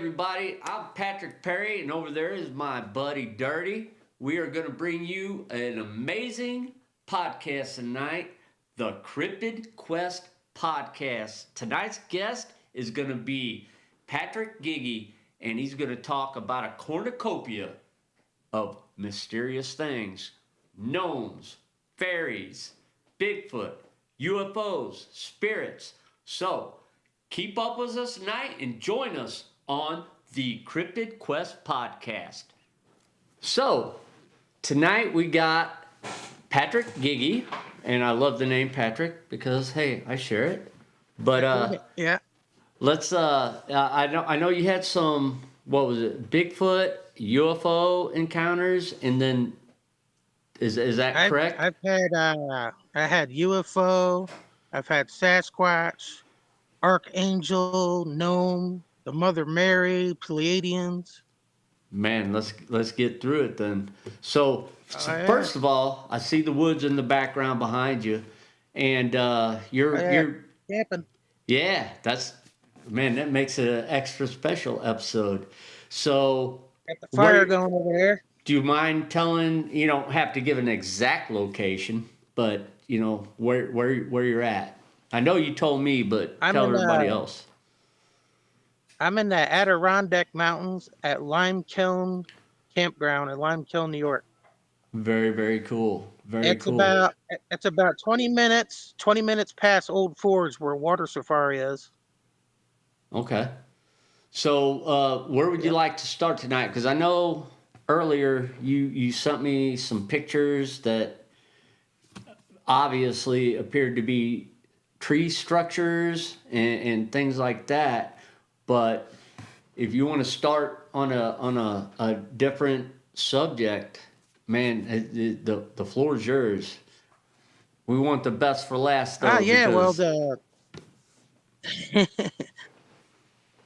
everybody? I'm Patrick Perry, and over there is my buddy Dirty. We are going to bring you an amazing podcast tonight, the Cryptid Quest Podcast. Tonight's guest is going to be Patrick Giggey, and he's going to talk about a cornucopia of mysterious things: gnomes, fairies, Bigfoot, UFOs, spirits. So, keep up with us tonight and join us on the Cryptid Quest Podcast. So, tonight we got Patrick Giggey, and I love the name Patrick because, hey, I share it. But yeah, let's. I know you had some. What was it? Bigfoot, UFO encounters, and then is that correct? I had UFO, I've had Sasquatch, Archangel, Gnome, the Mother Mary, Pleiadians. Man, let's get through it then. So, Yeah. first of all, I see the woods in the background behind you, and you're Camping. yeah, that makes it an extra special episode. So, Got the where fire going over there. do you mind telling? You don't have to give an exact location, but where you're at. I know you told me, but I'm tell in everybody the else. I'm in the Adirondack Mountains at Lime Kiln Campground in Lime Kiln, New York. Very, very cool. Very It's cool. about it's about 20 minutes past Old Forge where Water Safari is. Okay. So, where would you Yep. like to start tonight? Because I know earlier you sent me some pictures that obviously appeared to be tree structures and things like that. But if you want to start on a different subject, man, the floor is yours. We want the best for last though, Yeah, well because the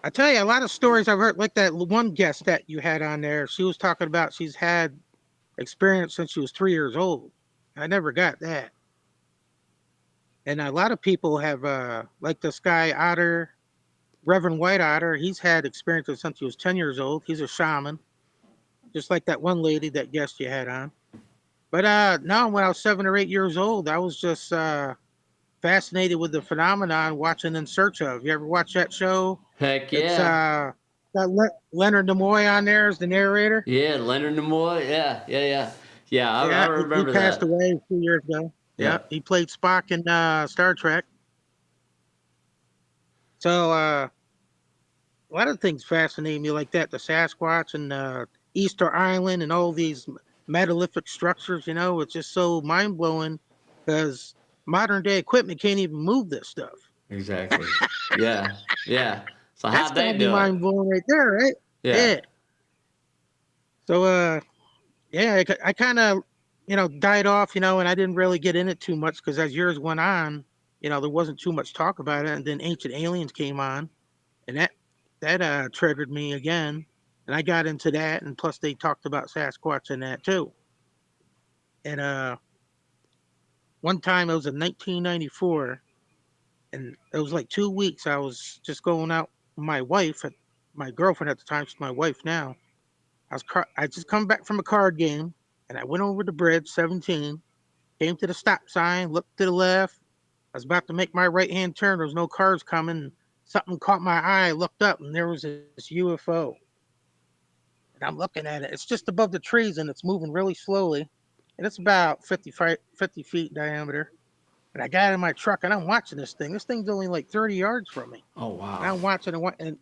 I tell you, a lot of stories I've heard, like that one guest that you had on there. She was talking about she's had experience since she was 3 years old. I never got that. And a lot of people have, like this guy Otter, Reverend White Otter. He's had experiences since he was 10 years old. He's a shaman, just like that one lady, that guest you had on. But no, when I was 7 or 8 years old, I was just fascinated with the phenomenon, watching In Search Of. You ever watch that show? heck It's yeah. got Leonard Nimoy on there as the narrator. Yeah, Leonard Nimoy. Yeah. I Yeah, he remember passed that. away a few years ago. Yeah, Yeah. he played Spock in Star Trek. So a lot of things fascinate me like that. The Sasquatch and Easter Island and all these metallithic structures. It's just so mind blowing because modern day equipment can't even move this stuff. Exactly. Yeah. Yeah. So That's how'd they gotta be do it? mind blowing right there, right? Yeah. Yeah. So yeah, I kind of died off, and I didn't really get in it too much because as years went on, there wasn't too much talk about it, and then Ancient Aliens came on, and that triggered me again, and I got into that, and plus they talked about Sasquatch in that too. And one time it was in 1994, and it was like 2 weeks. I was just going out with my wife, my girlfriend at the time, she's my wife now. I just come back from a card game, and I went over the bridge, 17, came to the stop sign, looked to the left. I was about to make my right hand turn. There was no cars coming. Something caught my eye. I looked up, and there was this UFO. And I'm looking at it. It's just above the trees, and it's moving really slowly. And it's about 50 feet diameter. And I got in my truck, and I'm watching this thing. This thing's only like 30 yards from me. Oh And wow. I'm watching it, and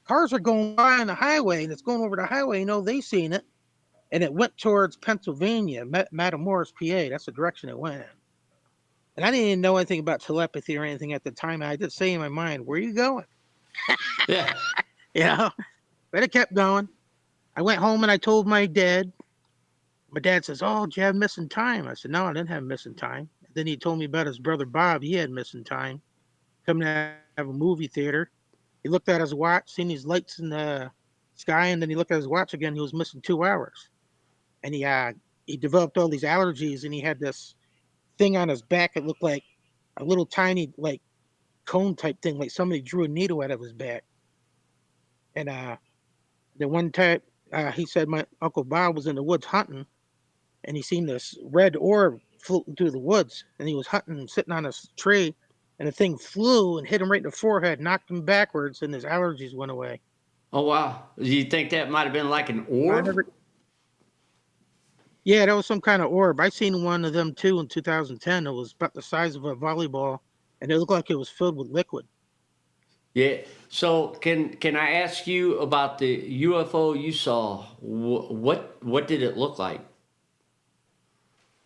cars are going by on the highway, and it's going over the highway. They seen it, and it went towards Pennsylvania, Matamoros, PA. That's the direction it went in. And I didn't even know anything about telepathy or anything at the time. I did say in my mind, "Where are you going?" Yeah. You know, but it kept going. I went home and I told my dad. My dad says, "Oh, did you have missing time?" I said, "No, I didn't have missing time." And then he told me about his brother Bob. He had missing time. Coming to have a movie theater. He looked at his watch, seen these lights in the sky, and then he looked at his watch again. He was missing 2 hours, and he developed all these allergies, and he had this thing on his back. It looked like a little tiny like cone type thing, like somebody drew a needle out of his back. And the one time he said my Uncle Bob was in the woods hunting, and he seen this red orb floating through the woods, and he was hunting, sitting on a tree, and the thing flew and hit him right in the forehead, knocked him backwards, and his allergies went away. Oh wow! Do you think that might have been like an I orb? never. Yeah, that was some kind of orb. I seen one of them too in 2010. It was about the size of a volleyball, and it looked like it was filled with liquid. Yeah. So can I ask you about the UFO you saw? What did it look like?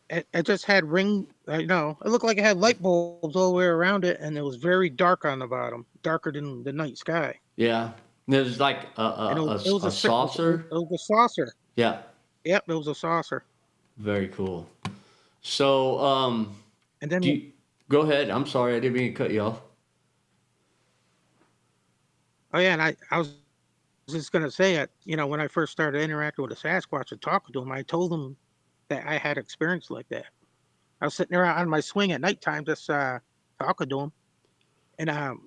It just had ring. It looked like it had light bulbs all the way around it, and it was very dark on the bottom, darker than the night sky. Yeah. It was like And it was a it saucer. was a saucer. Yeah. Yep, it was a saucer. Very cool. So And then, do you, go ahead. I'm sorry, I didn't mean to cut you off. oh yeah, and I was just gonna say it. When I first started interacting with a Sasquatch and talking to him, I told him that I had experience like that. I was sitting there on my swing at nighttime, just talking to him, and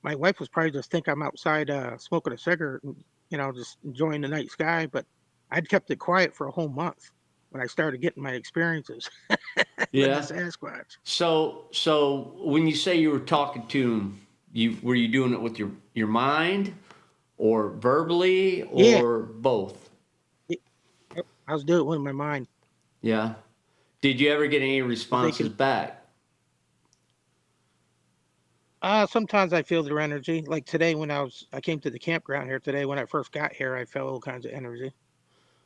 my wife was probably just think I'm outside smoking a cigarette and just enjoying the night sky. But I'd kept it quiet for a whole month when I started getting my experiences with the Yeah. Sasquatch. So when you say you were talking to him, were you doing it with your mind or verbally Yeah, or both? I was doing it with my mind. Yeah. Did you ever get any They responses can. back? Sometimes I feel their energy. Like today, when I came to the campground here today. When I first got here, I felt all kinds of energy.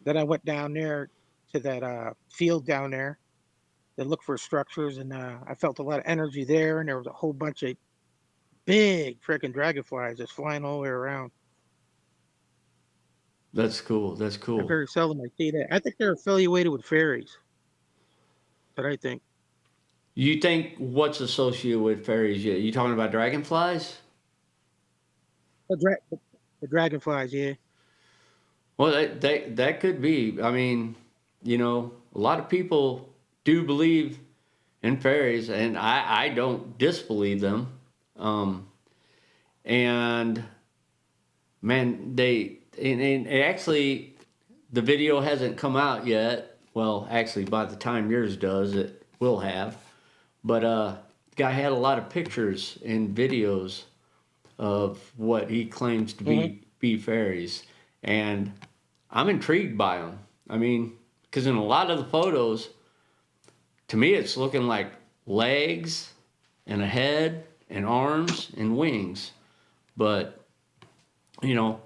Then I went down there to that field down there to look for structures, and I felt a lot of energy there. And there was a whole bunch of big freaking dragonflies just flying all the way around. That's cool. That's I cool. very seldom I see that. I think they're affiliated with fairies. But I think You think what's associated with fairies? You talking about dragonflies? the, dra- the dragonflies, yeah. Well, that could be. I mean, a lot of people do believe in fairies, and I don't disbelieve them. Um, and man, and actually the video hasn't come out yet. Well, actually, by the time yours does, it will have. But the guy had a lot of pictures and videos of what he claims to Hmm. be fairies, and I'm intrigued by them. I mean, because in a lot of the photos, to me, it's looking like legs and a head and arms and wings. But you know,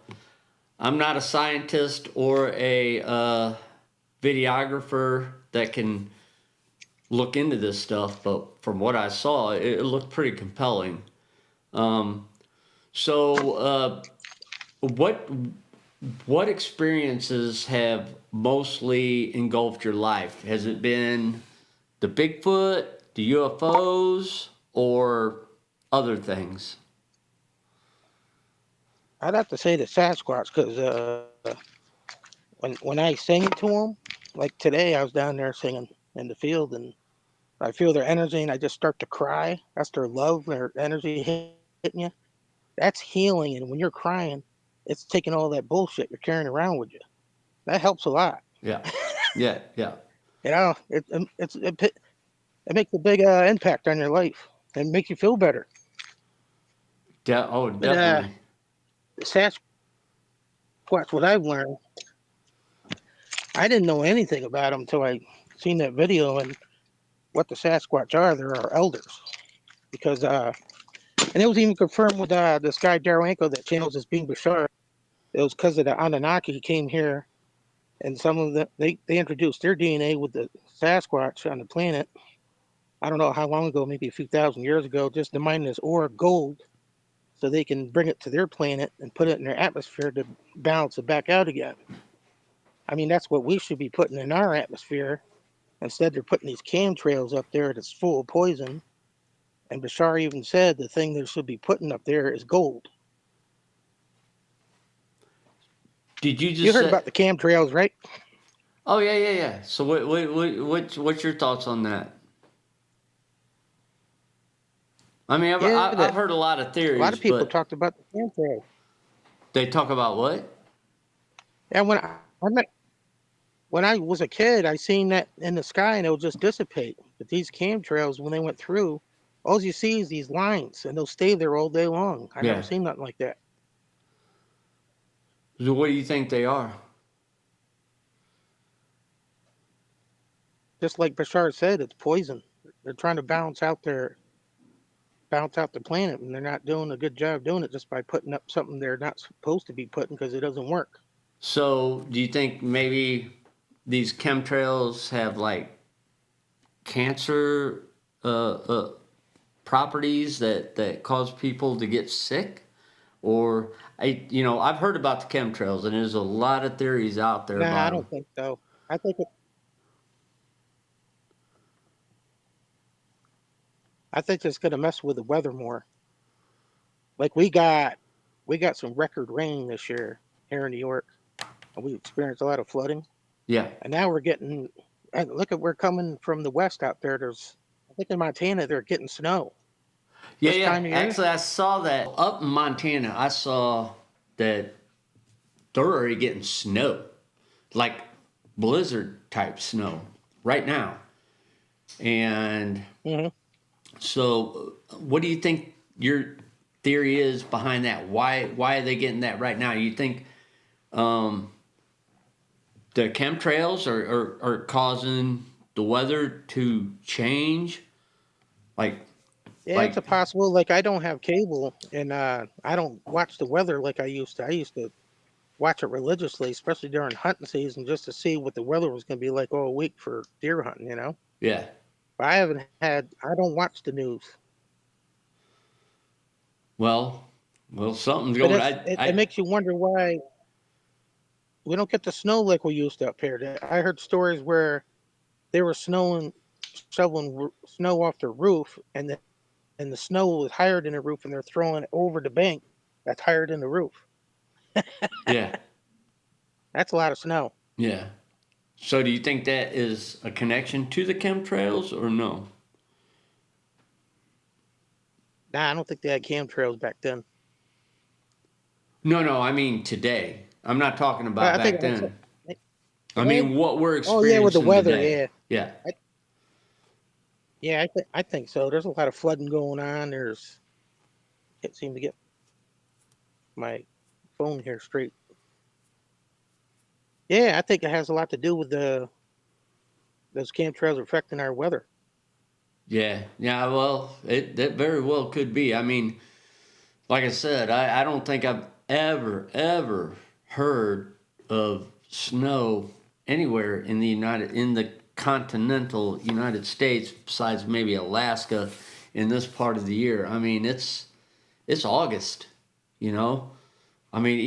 I'm not a scientist or a videographer that can look into this stuff, but from what I saw, it looked pretty compelling. Um, so, what what experiences have mostly engulfed your life? Has it been the Bigfoot, the UFOs, or other things? I'd have to say the Sasquatch because when I sing to them, like today, I was down there singing in the field, and I feel their energy, and I just start to cry. That's their love, their energy hitting you. That's healing, and when you're crying, it's taking all that bullshit you're carrying around with you. That helps a lot. Yeah, yeah, yeah, It makes a big impact on your life and make you feel better. oh, But definitely. Sasquatch, what I've learned, I didn't know anything about them until I seen that video and what the Sasquatch are. There are elders because and it was even confirmed with this guy Daryl Anko that channels his being Bashar. It was because of the Anunnaki who came here, and some of the they introduced their DNA with the Sasquatch on the planet. I don't know how long ago, maybe a few thousand years ago, just to mine this ore of gold so they can bring it to their planet and put it in their atmosphere to balance it back out again. I mean, that's what we should be putting in our atmosphere. Instead, they're putting these chemtrails up there that's full of poison. And Bashar even said the thing they should be putting up there is gold. Did you You just heard say? about the chemtrails, right? Oh yeah, yeah, yeah. So what's your thoughts on that? I mean, Yeah, I've that heard a lot of a lot of theories, people but talked about the chemtrails. They talk about what? And when I was a kid, I seen that in the sky and it'll just dissipate. But these chemtrails, when they went through, all you see is these lines and they'll stay there all day long. I never Yeah. seen nothing like that. So what do you think they are? Just like Bashar said, it's poison. They're trying to bounce out the planet, and they're not doing a good job doing it just by putting up something they're not supposed to be putting because it doesn't work. So do you think maybe these chemtrails have like cancer properties that cause people to get sick? Or I've heard about the chemtrails, and there's a lot of theories out there Nah, I about them. don't think so. I think it, I think it's gonna mess with the weather more. Like we got some record rain this year here in New York, and we experienced a lot of flooding. Yeah. And now we're getting, and look at we're coming from the west out there. I think in Montana they're getting snow Yeah, this yeah. time of year. Actually, I saw that up in Montana. I saw that they're already getting snow, like blizzard type snow right now. And Hmm. so, what do you think your theory is behind that? Why are they getting that right now? You think um, the chemtrails are causing the weather to change? Like, Yeah, it's like a possible. Like I don't have cable, and I don't watch the weather like I used to. I used to watch it religiously, especially during hunting season, just to see what the weather was going to be like all week for deer hunting. yeah. But I haven't had. I don't watch the news, Well, something's but going. it makes you wonder why we don't get the snow like we used to up here. I heard stories where they were shoveling snow off their roof, and the snow was higher than the roof, and they're throwing it over the bank that's higher than the roof. Yeah, That's a lot of snow. yeah. So, do you think that is a connection to the chemtrails or no? Nah, I don't think they had chemtrails back then. No, no. I mean today. I'm not talking But about I think back then. I today. mean what we're Oh yeah, with the experiencing weather. today. Yeah, Yeah, I, yeah. I think so. There's a lot of flooding going on. Can't seem to get my phone here straight. Yeah, I think it has a lot to do with those chemtrails affecting our weather. yeah, yeah. Well, that very well could be. I mean, like I said, I don't think I've ever heard of snow anywhere in the continental United States besides maybe Alaska in this part of the year. I mean, it's August, you know. I mean,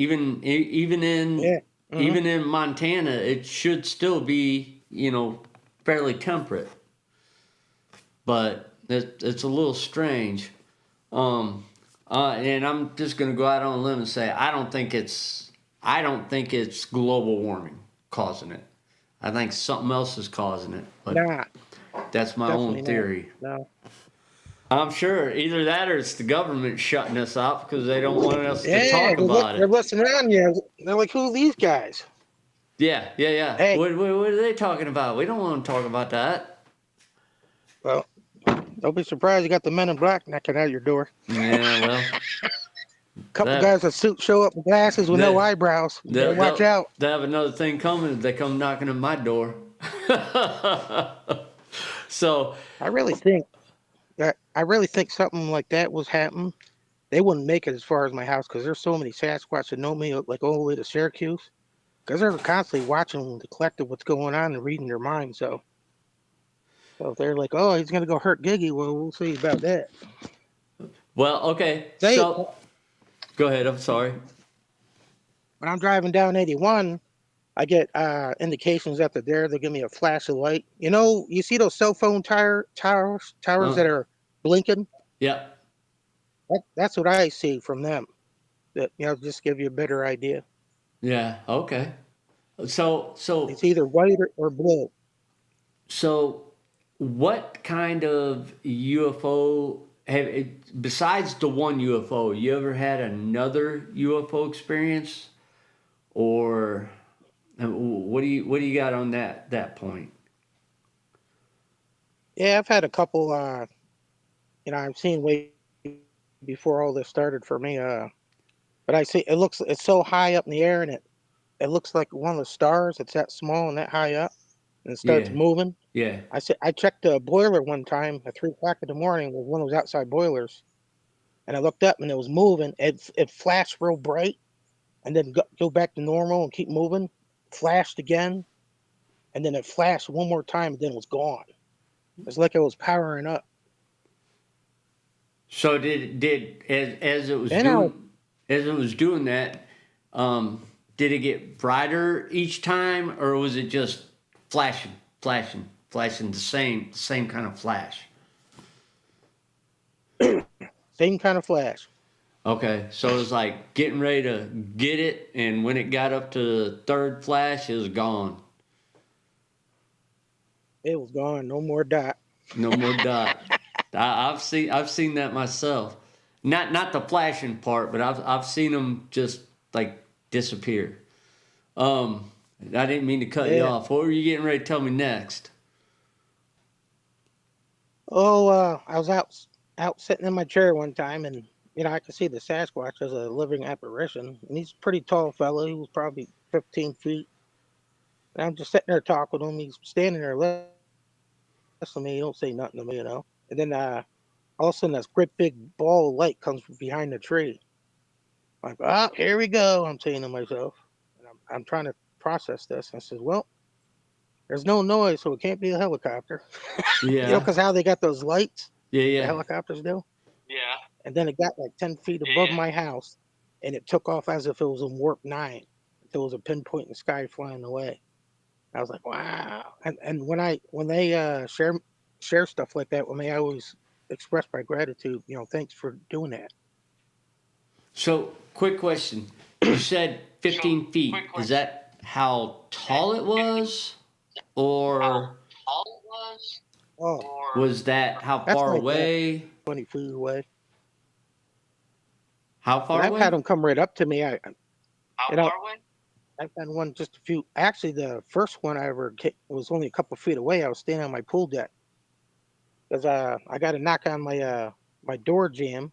Yeah. Hmm. even in Montana, it should still be fairly temperate, but it's a little strange. Um, and I'm just gonna go out on a limb and say I don't think it's global warming causing it. I think something else is causing it, but Nah, that's my own definitely not. theory. No. I'm sure either that or it's the government shutting us up because they don't want us to Yeah, talk about they're it. listening on you. They're like, who are these guys? Yeah, yeah, yeah. Hey, What are they talking about? We don't want to talk about that. well, don't be surprised you got the men in black knocking at your door. Yeah, well, Couple that guys in suits show up with glasses with no that eyebrows. You better they'll watch they'll, out. they'll have another thing coming if they come knocking at my door. So I really think something like that was happening. They wouldn't make it as far as my house because there's so many Sasquatch that know me, like all the way to Syracuse. Because they're constantly watching the collective what's going on and reading their minds. So if they're like, oh, he's gonna go hurt Giggy, well, we'll see about that. well, okay. They So go ahead. I'm sorry. When I'm driving down 81, I get indications that they're there. They give me a flash of light. You see those cell phone towers Uh, that are blinking. yeah, That's what I see from them. That just give you a better idea. yeah. Okay. So It's either white or blue. so what kind of UFO besides the one UFO, you ever had another UFO experience, or what do you got on that point? Yeah, I've had a couple. I've seen way before all this started for me. But I see it's so high up in the air, and it looks like one of the stars. It's that small and that high up, and it starts Yeah, moving. yeah. I checked a boiler one time at 3 o'clock in the morning with one of those outside boilers, and I looked up and it was moving. It flashed real bright, and then go back to normal and keep moving. Flashed again, and then it flashed one more time, and then it was gone. It's like it was powering up. So did as it was Then I doing that, did it get brighter each time, or was it just flashing, flashing, flashing the same kind of flash? same kind of flash. Okay, so it was like getting ready to get it, and when it got up to the third flash, it was gone. It was gone. No more dot. No more dot. I've seen that myself. Not the flashing part, but I've seen them just like disappear. I didn't mean to cut you Yeah. off. What were you getting ready to tell me next? Oh, I was out sitting in my chair one time, and I could see the Sasquatch as a living apparition, and he's a pretty tall fellow. He was probably 15 feet. And I'm just sitting there talking to him. He's standing there listening to me. He don't say nothing to me. And then all of a sudden, this great big ball of light comes from behind the tree. I'm like, oh, here we go. I'm saying to myself, and I'm trying to process this. I said, well, there's no noise, so it can't be a helicopter. Yeah, Because how they got those lights, yeah, the yeah. helicopters do. Yeah. And then it got like 10 feet above my house, and it took off as if it was in warp 9. There was a pinpoint in the sky flying away. I was like, wow. And when they share stuff like that with me, I always express my gratitude. Thanks for doing that. So, quick question. You said 15 feet. Is that how tall it was, or Oh, was that how that's far like away? 20 feet away. How But far I've had away? them come right up to me. You know, I've had one just a few. Actually, the first one I ever was only a couple feet away. I was standing on my pool deck because I got a knock on my door jamb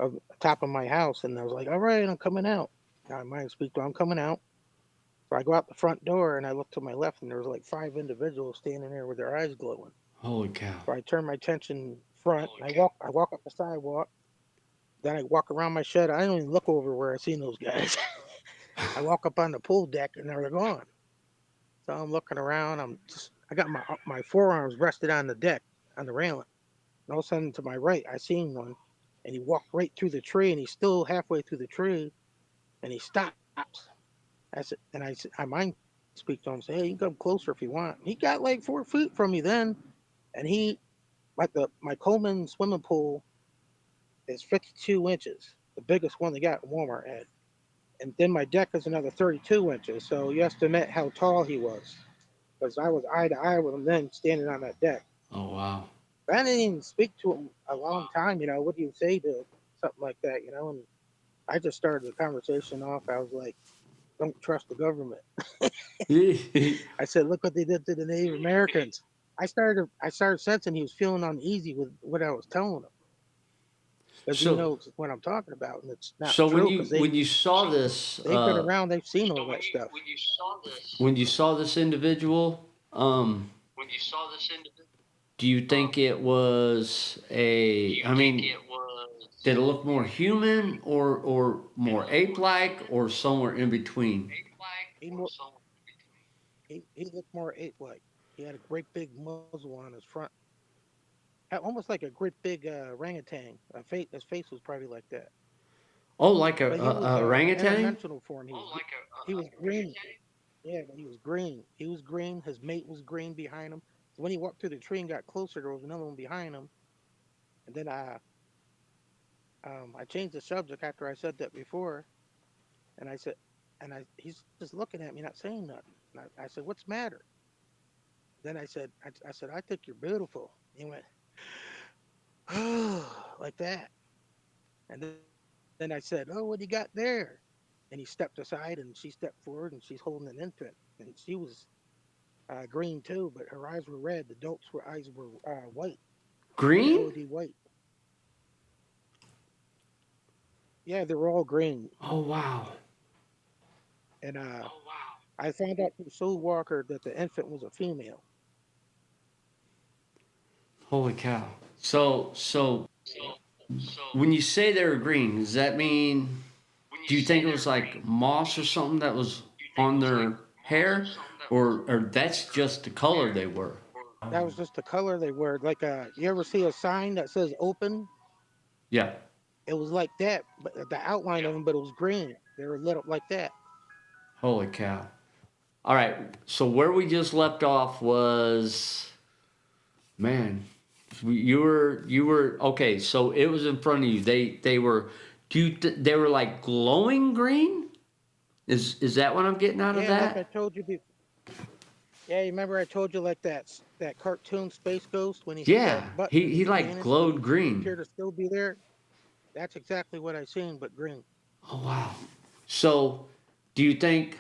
of the top of my house, and I was like, "All right, I'm coming out." I might speak to. I'm coming out. So I go out the front door and I look to my left, and there was like 5 individuals standing there with their eyes glowing. Holy cow. So I turn my attention front. And I walk up the sidewalk. Then I walk around my shed. I don't even look over where I seen those guys. I walk up on the pool deck and they're gone. So I'm looking around. I got my forearms rested on the deck on the railing. And all of a sudden to my right, I seen one, and he walked right through the tree, and he's still halfway through the tree, and he stops. I mind speak to him, say, hey, you can come closer if you want. He got like 4 feet from me then, and he like my Coleman swimming pool is 52 inches, the biggest one they got in Walmart had. And then my deck is another 32 inches. So you estimate how tall he was. Because I was eye to eye with him then standing on that deck. Oh, wow. But I didn't even speak to him a long time. What do you say to something like that? And I just started the conversation off. I was like, don't trust the government. I said, look what they did to the Native Americans. I started sensing he was feeling uneasy with what I was telling him. Because he So, knows what I'm talking about, and it's not so when true. you Because when you saw this they've been around, they've seen all that stuff. when you saw this individual, do you think it was a? I mean, did it look more human or more ape-like or somewhere in between? He more, he looked more ape-like. He had a great big muzzle on his front, almost like a great big orangutan. His face was probably like that. Oh, like But he was a orangutan? interdimensional form. He was green. Yeah, but he was green. He was green. His mate was green behind him. So when he walked through the tree and got closer, there was another one behind him. And then I changed the subject after I said that before, and I said, he's just looking at me, not saying nothing. And I said, "What's the matter?" Then I said, "I think you're beautiful." He went, like that. And then I said, "Oh, what do you got there?" And he stepped aside, and she stepped forward, and she's holding an infant, and she was green too, but her eyes were red. The adults' were eyes were white, Green? LED white. Yeah, they were all green. Oh wow. And I found out through Soul Walker that the infant was a female. Holy cow. So when you say they were green, does that mean, do you think it was like moss or something that was on their hair, or that's just the color they were? That was just the color they were. Like, you ever see a sign that says "open"? Yeah. It was like that, but the outline of them, but it was green. They were lit up like that. Holy cow. All right. So where we just left off was, man, you were okay. So it was in front of you. They were, they were like glowing green. Is that what I'm getting out of Yeah, like I that? told you. Yeah, you remember I told you like that cartoon Space Ghost when he hit Yeah. that button and He he like vanished, but glowed he green. appeared to still be there. That's exactly what I seen, but green. Oh wow. So do you think?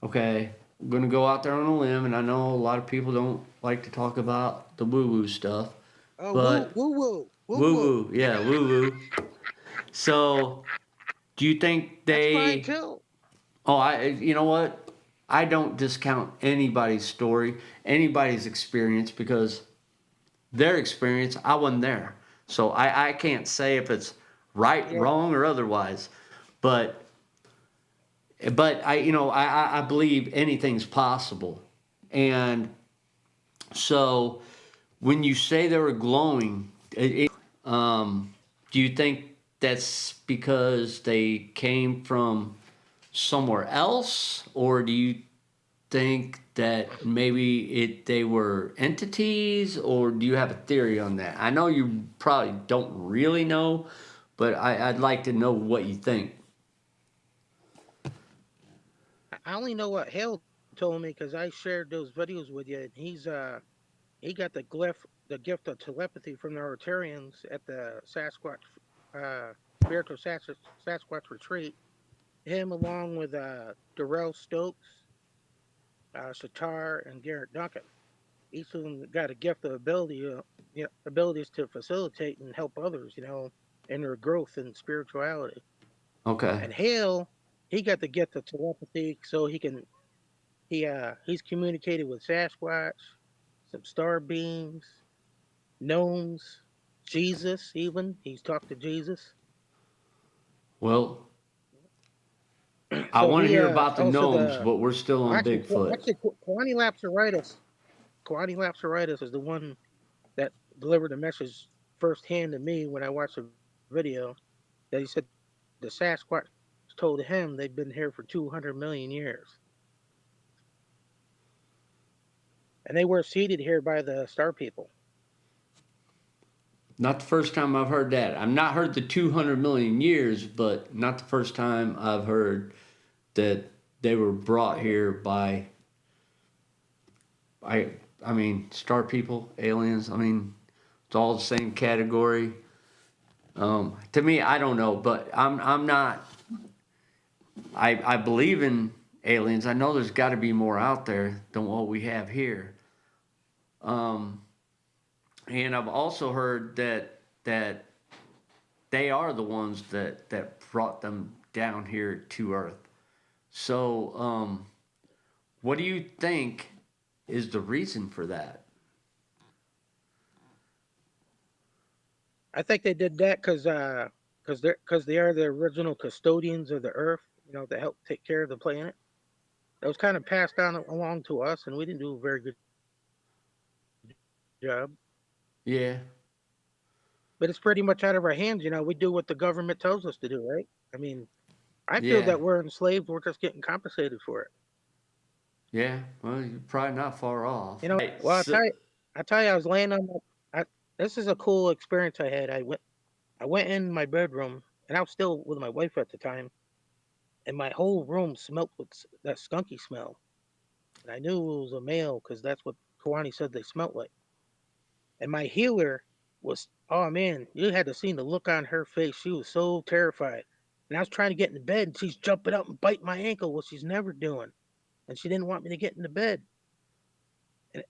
Okay, I'm gonna go out there on a limb, and I know a lot of people don't like to talk about the woo woo stuff, Oh, woo, but woo, woo, woo, woo woo. woo, yeah, woo woo. So, do you think That's fine they? too. Oh, you know what? I don't discount anybody's story, anybody's experience because their experience, I wasn't there, so I can't say if it's right, Yeah, wrong, or otherwise. But I I believe anything's possible, and so when you say they were glowing, do you think that's because they came from somewhere else, or do you think that maybe they were entities, or do you have a theory on that? I know you probably don't really know, but I'd like to know what you think. I only know what Hale told me because I shared those videos with you. And he got the gift of telepathy from the Rotarians at the Sasquatch spiritual Sasquatch retreat. Him along with Darrell Stokes, Satar, and Garrett Duncan. Each of them got a gift of abilities to facilitate and help others, in their growth and spirituality. Okay. And Hale, he got the gift of telepathy, so he's communicated with Sasquatch, some star beings, gnomes, Jesus. Even he's talked to Jesus. Well, I So want to he hear about the also gnomes, the but we're still on Bigfoot. actually Kwani Lapsaritis. Kwani Lapsaritis is the one that delivered the message firsthand to me when I watched the video. That he said the Sasquatch told him they've been here for 200 million years, and they were seeded here by the Star People. Not the first time I've heard that. I've not heard the 200 million years, but not the first time I've heard that they were brought Yeah, here by, I I mean, star people, aliens. I mean, it's all the same category. To me, I don't know, but I'm not. I believe in aliens. I know there's got to be more out there than what we have here. Um, and I've also heard that they are the ones that brought them down here to Earth. So, what do you think is the reason for that? I think they did that because they are the original custodians of the Earth. To help take care of the planet. That was kind of passed down along to us, and we didn't do a very good job. Yeah, But it's pretty much out of our hands. We do what the government tells us to do, right? I mean, I feel that yeah, we're enslaved. We're just getting compensated for it. yeah. Well, you're probably not far off. Right. Well, So, I tell you, I was laying on this is a cool experience I had. I went in my bedroom, and I was still with my wife at the time, and my whole room smelled with that skunky smell. And I knew it was a male because that's what Kawani said they smelled like. And my healer was, oh man, you had to see the look on her face. She was so terrified. And I was trying to get in bed, and she's jumping up and biting my ankle, which she's never doing. And she didn't want me to get into bed.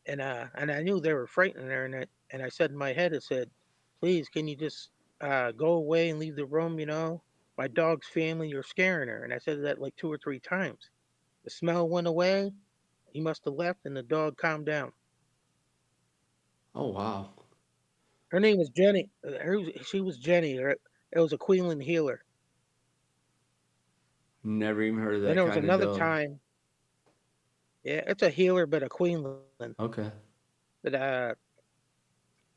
And I knew they were frightening her, and I said in my head, I said, please, can you just go away and leave the room? My dog's family, you're scaring her. And I said that like 2 or 3 times. The smell went away. He must have left, and the dog calmed down. Oh wow. Her name was Jenny. She was Jenny. It was a Queenland healer. Never even heard of Then that there was kind of another dog. time. Yeah, it's a healer, but a Queenland. Okay. But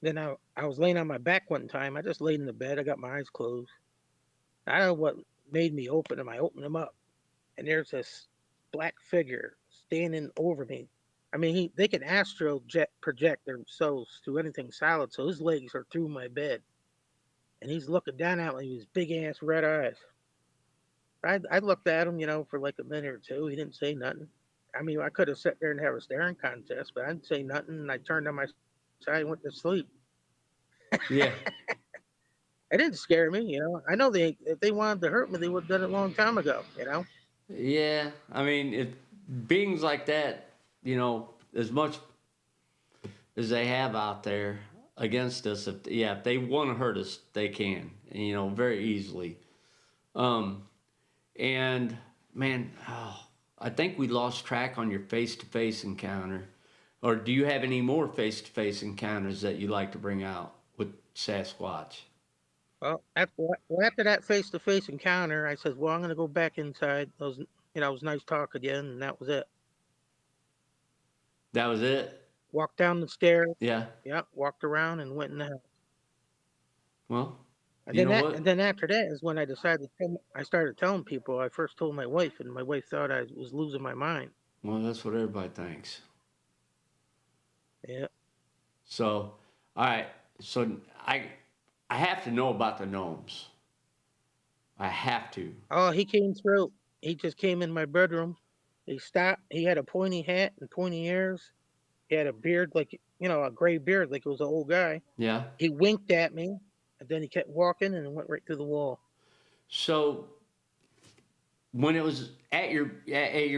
then I was laying on my back one time. I just laid in the bed. I got my eyes closed. I don't know what made me open them. I opened them up, and there's this black figure standing over me. I mean, they can astral project themselves through anything solid, so his legs are through my bed, and he's looking down at me with his big ass red eyes. I looked at him, for like a minute or two. He didn't say nothing. I mean, I could have sat there and have a staring contest, but I didn't say nothing. And I turned on my side and went to sleep. Yeah. It didn't scare me. I know if they wanted to hurt me, they would have done it a long time ago. Yeah. I mean, if beings like that, as much as they have out there against us, if they want to hurt us, they can, very easily. Um, and man, I think we lost track on your face-to-face encounter. Or do you have any more face-to-face encounters that you like to bring out with Sasquatch? Well, after that face-to-face encounter, I said, "Well, I'm going to go back inside." It was nice talk again, and that was it. That was it? Walked down the stairs. Yeah. Yeah, walked around and went in the house. Well, And you then know that, and what? then after that is when I started telling people. I first told my wife, and my wife thought I was losing my mind. Well, that's what everybody thinks. Yeah. So, all right. So I have to know about the gnomes. I have to. Oh, he came through. He just came in my bedroom. He stopped. He had a pointy hat and pointy ears. He had a beard a gray beard like it was an old guy. Yeah. He winked at me, and then he kept walking and went right through the wall. So when it was at your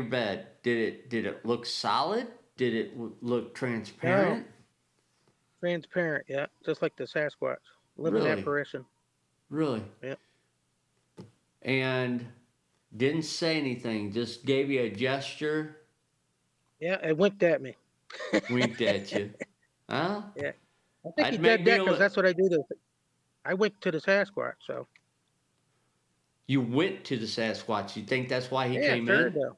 bed, did it look solid? Did it look No, transparent? transparent. Yeah, just like the Sasquatch, living Really, apparition. really, Yeah, and didn't say anything. Just gave you a gesture, yeah. It winked at me. winked at you. Huh? Yeah, I think he I'd make did me that a. because that's what I do. I went to the Sasquatch. So You went to the Sasquatch. You think that's why he yeah, came sure. in? Though.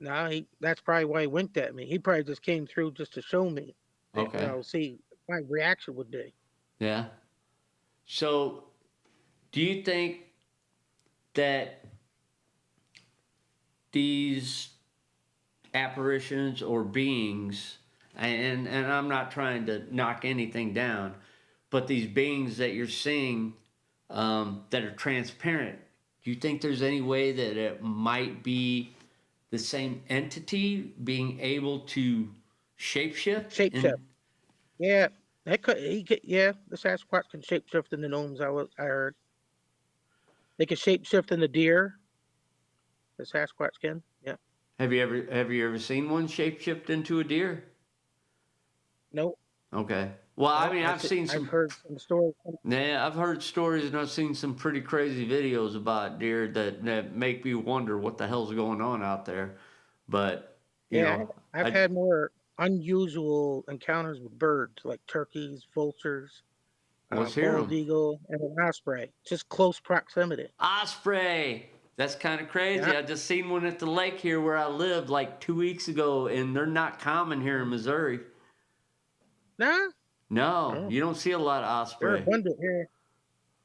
No, that's probably why he winked at me. He probably just came through just to show me. Okay. See what my reaction would be. Yeah. So, do you think that these apparitions or beings, and I'm not trying to knock anything down, but these beings that you're seeing that are transparent, do you think there's any way that it might be the same entity being able to shapeshift? Shapeshift. Yeah, that could. He could. Yeah, the Sasquatch can shapeshift in the gnomes. I heard they can shapeshift in the deer. The Sasquatch can. Yeah. Have you ever seen one shapeshift into a deer? No. Okay. Well, I No. mean, I've seen I've some. heard some stories. Yeah, I've heard stories and I've seen some pretty crazy videos about deer that make me wonder what the hell's going on out there. But you Yeah, know, I've I had more unusual encounters with birds like turkeys, vultures, let's hear bald them. eagle, and an osprey. Just close proximity. Osprey. That's kind of crazy. Yeah. I just seen one at the lake here where I lived like 2 weeks ago, and they're not common here in Missouri. Nah. No, Oh, you don't see a lot of they're osprey. abundant here.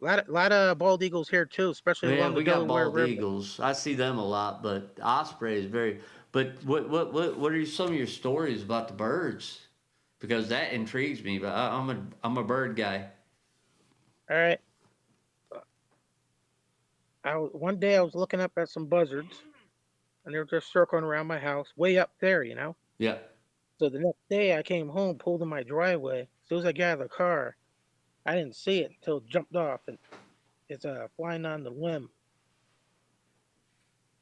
A lot of bald eagles here too, especially Yeah, along the we got Delaware bald River. eagles. I see them a lot, but osprey is very. But what are some of your stories about the birds? Because that intrigues me. But I'm a bird guy. All right. One day I was looking up at some buzzards, and they were just circling around my house, way up there. Yeah. So the next day I came home, pulled in my driveway. As soon as I got out of the car, I didn't see it until it jumped off and it's flying on the limb.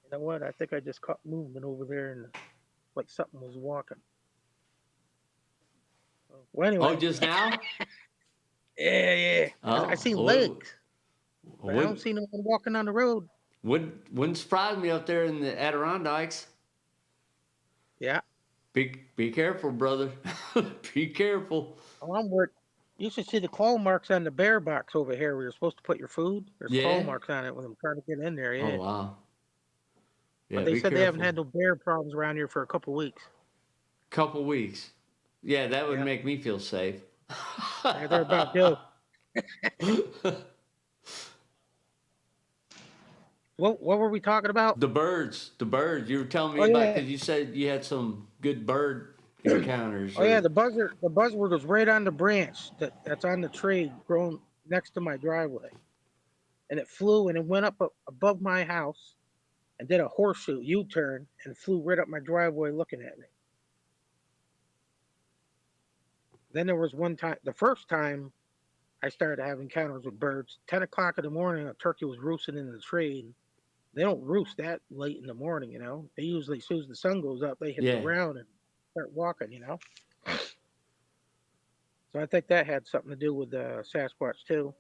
You know what? I think I just caught movement over there and like something was walking. Well, Oh, anyway, just now? yeah, yeah. I Oh, seen well, legs, but I don't would see no one walking on the road. wouldn't surprise me up there in the Adirondacks. Yeah. Be careful, brother. Be careful. Oh, I'm worried. You should see the claw marks on the bear box over here where you're supposed to put your food. There's claw Yeah. marks on it when I'm trying to get in there. Oh Yeah. wow. But Yeah, they be said they haven't careful. had no bear problems around here for a couple weeks. Couple weeks. Yeah, that would Yeah. make me feel safe. Yeah, they're about due. What were we talking about? The birds, the birds. You were telling me Oh about yeah. because you said you had some good bird encounters, Oh yeah, or the buzzard was right on the branch that's on the tree growing next to my driveway. And it flew and it went up above my house and did a horseshoe U-turn and flew right up my driveway looking at me. Then there was one time, the first time I started having encounters with birds. 10 o'clock in the morning, a turkey was roosting in the tree. And they don't roost that late in the morning, you know. They usually, as soon as the sun goes up, they hit the yeah. ground and start walking, you know. So I think that had something to do with the Sasquatch too.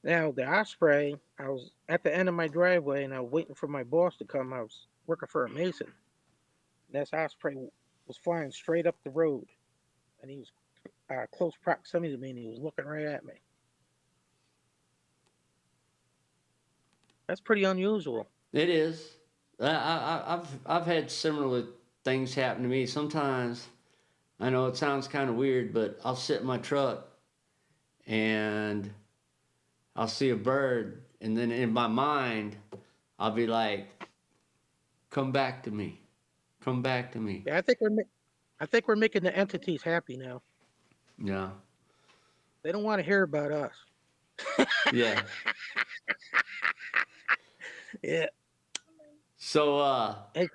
Now the osprey, I was at the end of my driveway and I was waiting for my boss to come. I was working for a mason. And this osprey was flying straight up the road, and he was close proximity to me, and he was looking right at me. That's pretty unusual. It is. I've had similar things happen to me. Sometimes I know it sounds kind of weird, but I'll sit in my truck and I'll see a bird, and then in my mind, I'll be like, "Come back to me, come back to me." Yeah, I think we're making the entities happy now. Yeah, They don't want to hear about us. yeah. Yeah. So, Hey,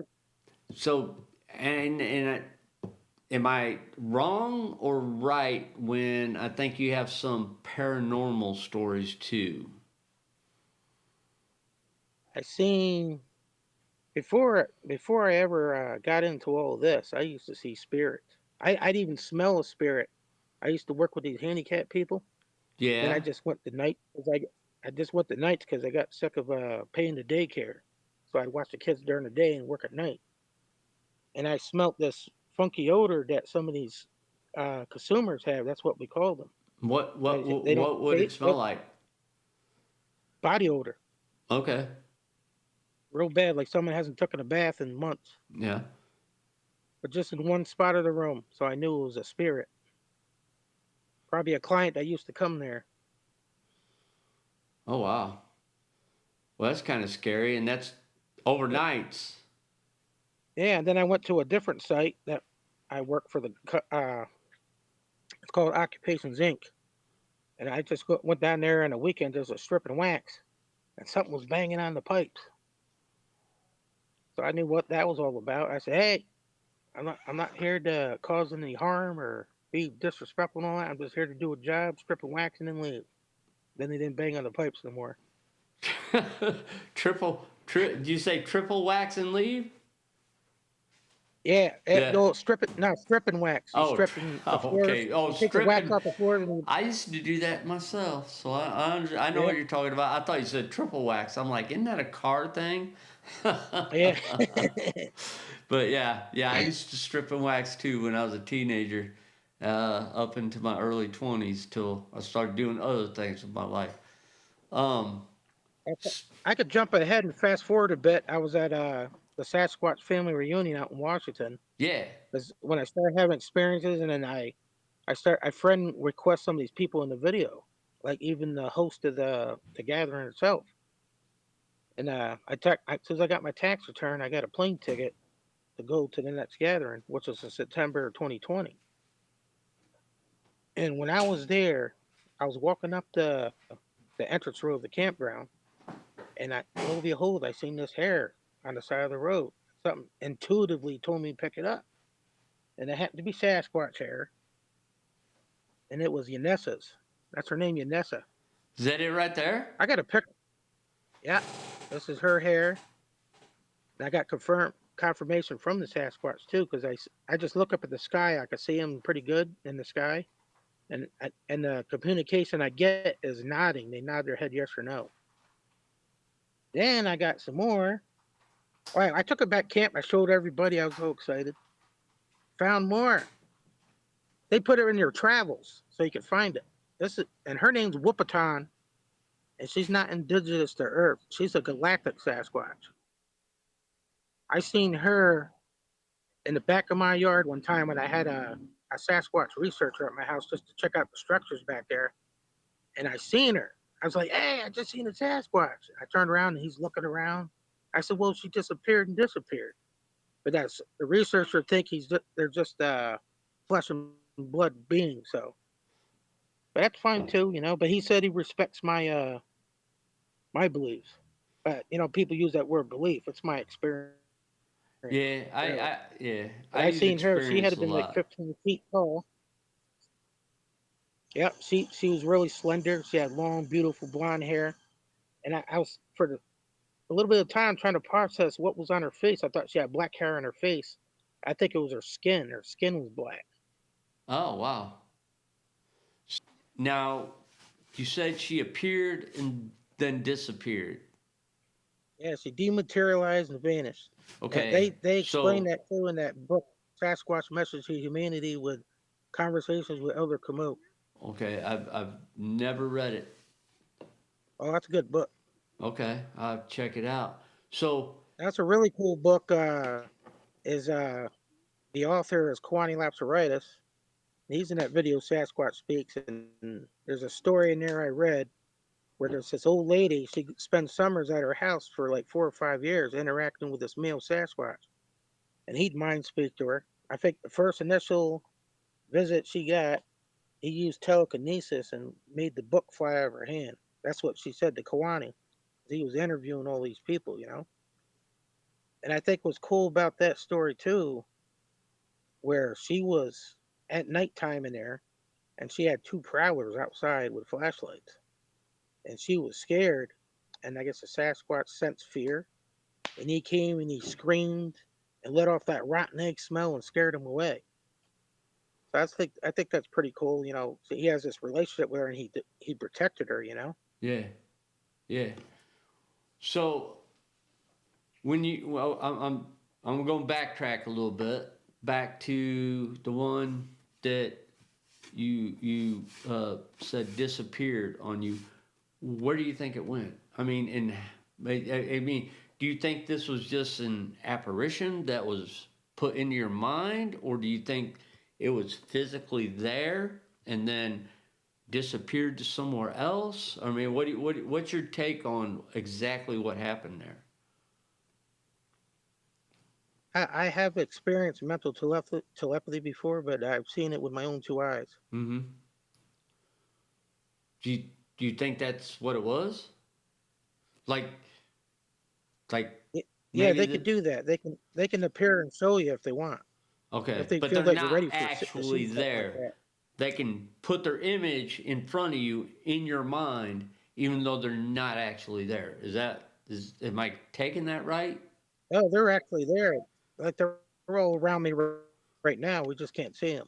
so, am I wrong or right when I think you have some paranormal stories too? I seen before I ever got into all this. I used to see spirits. I'd even smell a spirit. I used to work with these handicapped people. Then I Yeah. just went to night because I just went to nights because I got sick of paying the daycare. So I'd watch the kids during the day and work at night. And I smelt this funky odor that some of these consumers have. That's what we call them. They don't What would say it smell like? body odor, Okay. real bad, like someone hasn't taken a bath in months, Yeah. but just in one spot of the room. So I knew it was a spirit, probably a client that used to come there. Oh wow. Well, that's kind of scary, and that's Yeah, overnights. yeah. And then I went to a different site that I work for it's called Occupations Inc. And I just went down there on a weekend. There's a strip and wax, and something was banging on the pipes. So I knew what that was all about. I said, "Hey, I'm not here to cause any harm or be disrespectful and all that. I'm just here to do a job, strip and wax, and then leave." Then they didn't bang on the pipes no more. Did you say triple wax and leave? Yeah, Yeah. no, strip it. No, strip and wax. You Oh, stripping the floors. okay. Oh, You take the wax stripping. off the floors, and I used to do that myself, so I know yeah, what you're talking about. I thought you said triple wax. I'm like, isn't that a car thing? yeah. But yeah, I used to strip and wax too when I was a teenager, up into my early 20s till I started doing other things with my life. Um, I could jump ahead and fast forward a bit. I was at the Sasquatch family reunion out in Washington. yeah. Because when I started having experiences, and then I friend request some of these people in the video, like even the host of the gathering itself. And as soon as I got my tax return, I got a plane ticket to go to the next gathering, which was in September 2020. And when I was there, I was walking up the entrance road of the campground, and lo and behold, I seen this hair on the side of the road. Something intuitively told me to pick it up, and it happened to be Sasquatch hair, and it was Yanessa's. That's her name, Yanessa. Is that it right there? I got a pic. Yeah, this is her hair. And I got confirmation from the Sasquatch too, because I just look up at the sky. I can see him pretty good in the sky, and the communication I get is nodding. They nod their head yes or no. Then I got some more. All right, I took it back camp. I showed everybody. I was so excited. Found more. They put her in their travels so you could find it. And her name's Whoopaton, and she's not indigenous to Earth. She's a galactic Sasquatch. I seen her in the back of my yard one time when I had a Sasquatch researcher at my house just to check out the structures back there. And I seen her. I was like, hey, I just seen a Sasquatch. I turned around and he's looking around. I said, well, she disappeared and disappeared. But that's the researcher think they're just flesh and blood beings. So, but that's fine too, But he said he respects my my beliefs. But people use that word belief. It's my experience. Yeah, I seen her. She had been like 15 feet tall. Yep, she was really slender. She had long, beautiful blonde hair, and I was for a little bit of time trying to process what was on her face. I thought she had black hair on her face. I think it was her skin. Her skin was black. Oh wow! Now, you said she appeared and then disappeared. Yeah, she dematerialized and vanished. Okay. They explain that too in that book, Sasquatch Message to Humanity, with conversations with Elder Komoot. Okay, I've never read it. Oh, that's a good book. Okay, I'll check it out. So that's a really cool book. Is the author is Kwani Lapsaritis. He's in that video Sasquatch Speaks, and there's a story in there I read where there's this old lady. She spends summers at her house for like 4 or 5 years interacting with this male Sasquatch, and he'd mind speak to her. I think the first initial visit she got, he used telekinesis and made the book fly out of her hand. That's what she said to Kawani. He was interviewing all these people, And I think what's cool about that story too, where she was at nighttime in there, and she had 2 prowlers outside with flashlights, and she was scared, and I guess the Sasquatch sensed fear, and he came and he screamed and let off that rotten egg smell and scared him away. So I think that's pretty cool, So he has this relationship with her, and he protected her, Yeah. So when I'm going to backtrack a little bit back to the one that you said disappeared on you. Where do you think it went? I mean, do you think this was just an apparition that was put into your mind, or do you think it was physically there and then disappeared to somewhere else? I mean, what's your take on exactly what happened there? I have experienced mental telepathy before, but I've seen it with my own 2 eyes. Mm-hmm. Do you think that's what it was? Like. Yeah, they could do that. They can appear and show you if they want. Okay, if they but feel they're like not you're ready actually there. Like they can put their image in front of you in your mind, even though they're not actually there. Am I taking that right? Oh, they're actually there. Like they're all around me right now. We just can't see them.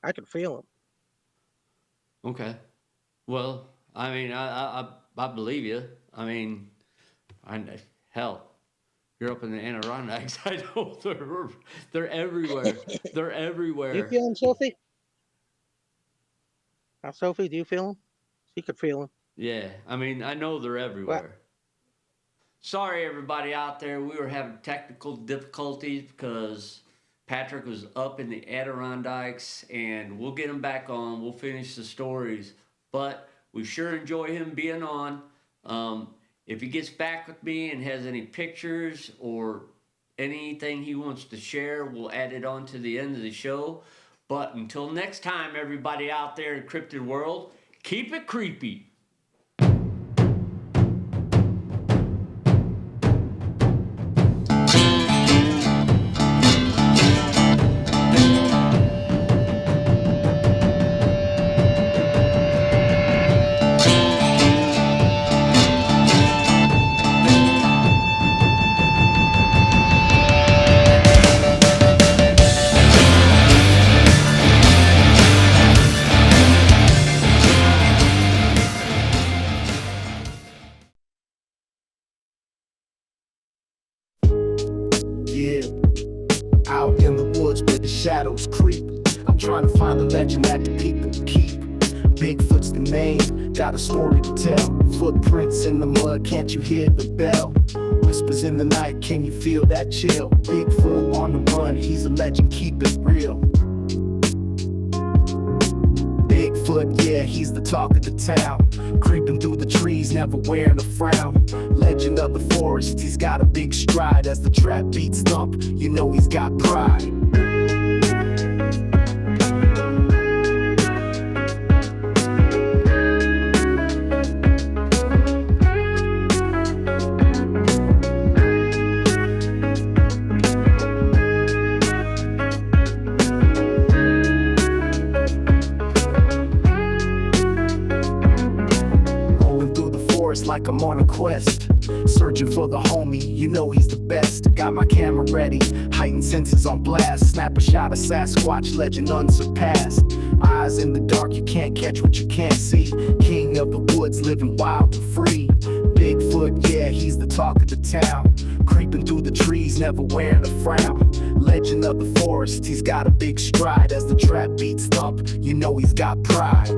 I can feel them. Okay. Well, I mean, I believe you. I mean, hell, you're up in the Adirondacks. I know they're everywhere. They're everywhere. Do you feel them, Sophie? Sophie, do you feel them? She could feel them. Yeah, I mean, I know they're everywhere. What? Sorry, everybody out there. We were having technical difficulties because Patrick was up in the Adirondacks, and we'll get him back on. We'll finish the stories, but we sure enjoy him being on. If he gets back with me and has any pictures or anything he wants to share, we'll add it on to the end of the show. But until next time, everybody out there in Cryptid World, keep it creepy. the shadows creep. I'm trying to find the legend that the people keep. Bigfoot's the name, got a story to tell. Footprints in the mud, can't you hear the bell? Whispers in the night, can you feel that chill? Bigfoot on the run, he's a legend, keep it real. Bigfoot, yeah, he's the talk of the town. Creeping through the trees, never wearing a frown. Legend of the forest, he's got a big stride. As the trap beats thump, you know he's got pride. Like I'm on a quest, searching for the homie, you know he's the best. Got my camera ready, heightened senses on blast. Snap a shot of Sasquatch, legend unsurpassed. Eyes in the dark, you can't catch what you can't see. King of the woods, living wild and free. Bigfoot, yeah, he's the talk of the town. Creeping through the trees, never wearing a frown. Legend of the forest, he's got a big stride. As the trap beats thump, you know he's got pride.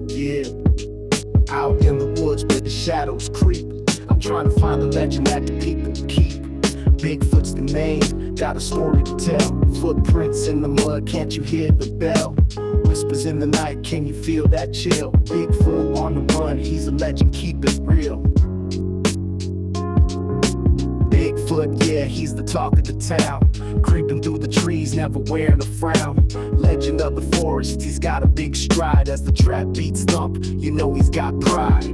Yeah, out in the woods where the shadows creep. I'm trying to find the legend that the people keep. Bigfoot's the name, got a story to tell. Footprints in the mud, can't you hear the bell? Whispers in the night, can you feel that chill? Bigfoot on the run, he's a legend, keep it real. Bigfoot, yeah, he's the talk of the town. Creeping through the trees, never wearing a frown. Legend of the forest, he's got a big stride. As the trap beats thump, you know he's got pride.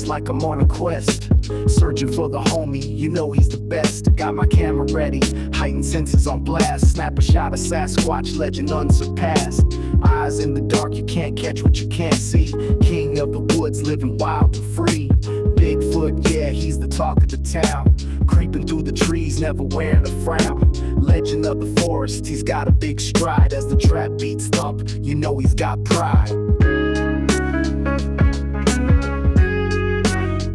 Like I'm on a quest, searching for the homie, you know he's the best. Got my camera ready, heightened senses on blast. Snap a shot of Sasquatch, legend unsurpassed. Eyes in the dark, you can't catch what you can't see. King of the woods, living wild and free. Bigfoot, yeah, he's the talk of the town. creeping through the trees, never wearing a frown. Legend of the forest, he's got a big stride. As the trap beats thump, you know he's got pride.